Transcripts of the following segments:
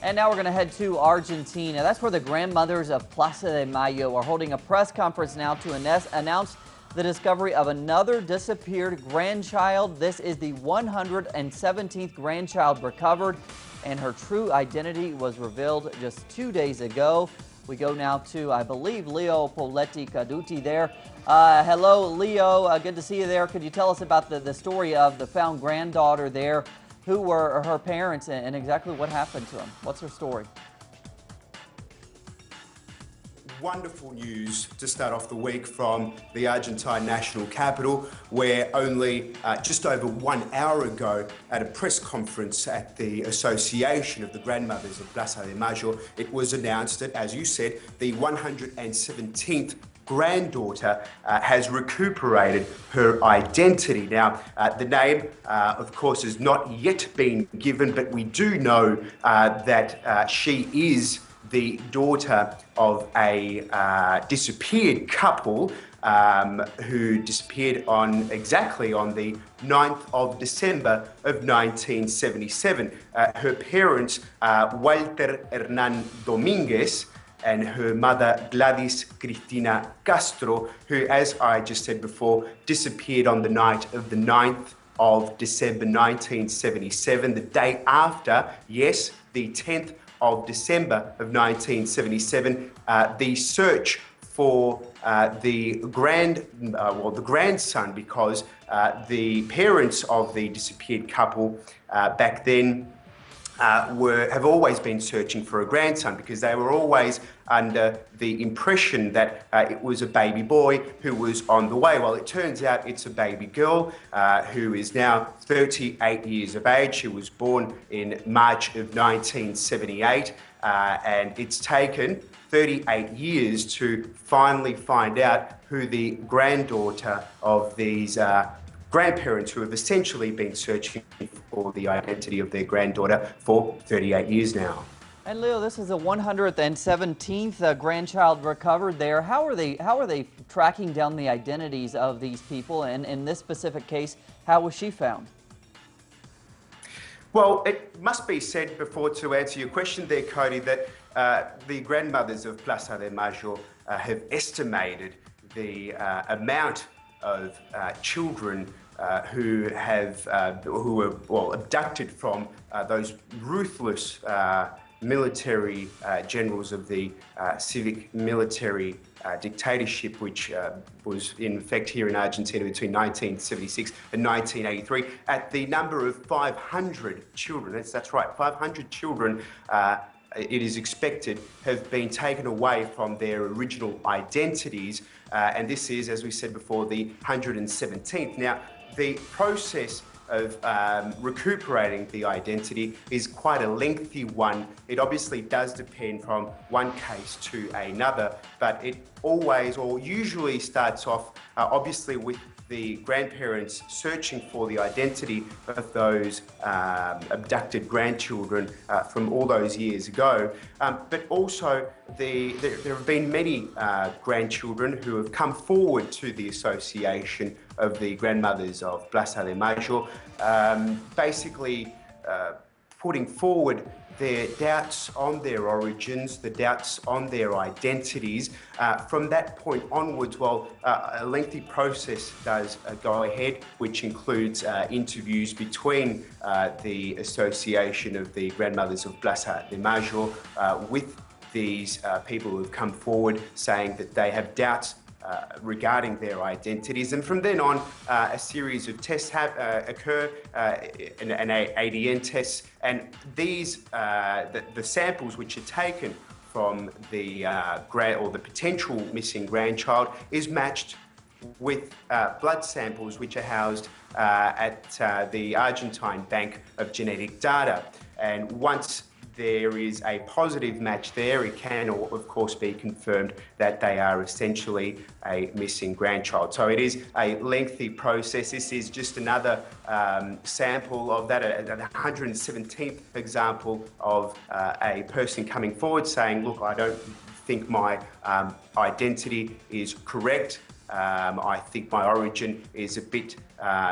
And now we're going to head to Argentina. That's where the grandmothers of Plaza de Mayo are holding a press conference now to announce the discovery of another disappeared grandchild. This is the 117th grandchild recovered, and her true identity was revealed just 2 days ago. We go now to, I believe, Leo Poletti Caduti there. Hello, Leo. Good to see you there. Could you tell us about the story of the found granddaughter there? Who were her parents and exactly what happened to them? What's her story? Wonderful news to start off the week from the Argentine national capital, where only just over 1 hour ago at a press conference at the Association of the Grandmothers of Plaza de Mayo, it was announced that, as you said, the 117th granddaughter has recuperated her identity. Now, the name, of course, has not yet been given, but we do know that she is the daughter of a disappeared couple who disappeared exactly on the 9th of December of 1977. Her parents, Walter Hernan Dominguez, and her mother, Gladys Cristina Castro, who, as I just said before, disappeared on the night of the 9th of December 1977, the day after, yes, the 10th of December of 1977, the search for the grandson, because the parents of the disappeared couple back then have always been searching for a grandson, because they were always under the impression that it was a baby boy who was on the way. Well, it turns out it's a baby girl who is now 38 years of age. She was born in March of 1978, and it's taken 38 years to finally find out who the granddaughter of these grandparents who have essentially been searching for the identity of their granddaughter for 38 years now. And Leo, this is the 117th grandchild recovered there. How are they tracking down the identities of these people? And in this specific case, how was she found? Well, it must be said before, to answer your question there, Cody, that the grandmothers of Plaza de Mayo have estimated the amount of children who were abducted from those ruthless military generals of the civic military dictatorship, which was in effect here in Argentina between 1976 and 1983, at the number of 500 children. That's right, 500 children, it is expected, have been taken away from their original identities. And this is, as we said before, the 117th. Now, the process of recuperating the identity is quite a lengthy one. It obviously does depend from one case to another, but it always or usually starts off obviously with the grandparents searching for the identity of those abducted grandchildren from all those years ago. But also there have been many grandchildren who have come forward to the Association of the Grandmothers of Plaza de Mayo, basically putting forward their doubts on their origins, the doubts on their identities. From that point onwards, well, a lengthy process does go ahead, which includes interviews between the Association of the Grandmothers of Plaza de Mayo with these people who have come forward saying that they have doubts regarding their identities, and from then on a series of tests occur, and ADN tests, and these the samples which are taken from the potential missing grandchild is matched with blood samples which are housed at the Argentine Bank of Genetic Data, and once there is a positive match there, it can, of course, be confirmed that they are essentially a missing grandchild. So it is a lengthy process. This is just another sample of that, a 117th example of a person coming forward saying, look, I don't think my identity is correct. I think my origin is a bit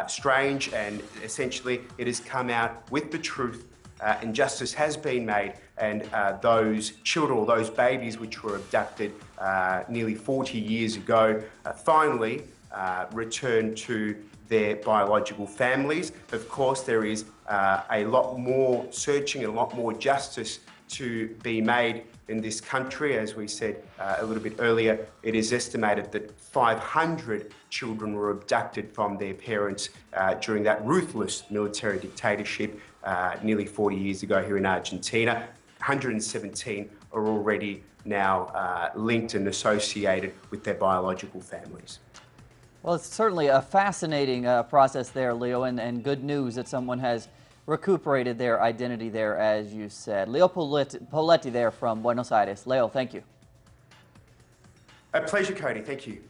strange, and essentially it has come out with the truth, and justice has been made and those children, or those babies which were abducted nearly 40 years ago, finally returned to their biological families. Of course, there is a lot more searching and a lot more justice to be made in this country. As we said a little bit earlier, it is estimated that 500 children were abducted from their parents during that ruthless military dictatorship nearly 40 years ago here in Argentina. 117 are already now linked and associated with their biological families. Well, it's certainly a fascinating process there, Leo, and good news that someone has recuperated their identity there, as you said. Leo Poletti there from Buenos Aires. Leo, thank you. A pleasure, Cody. Thank you.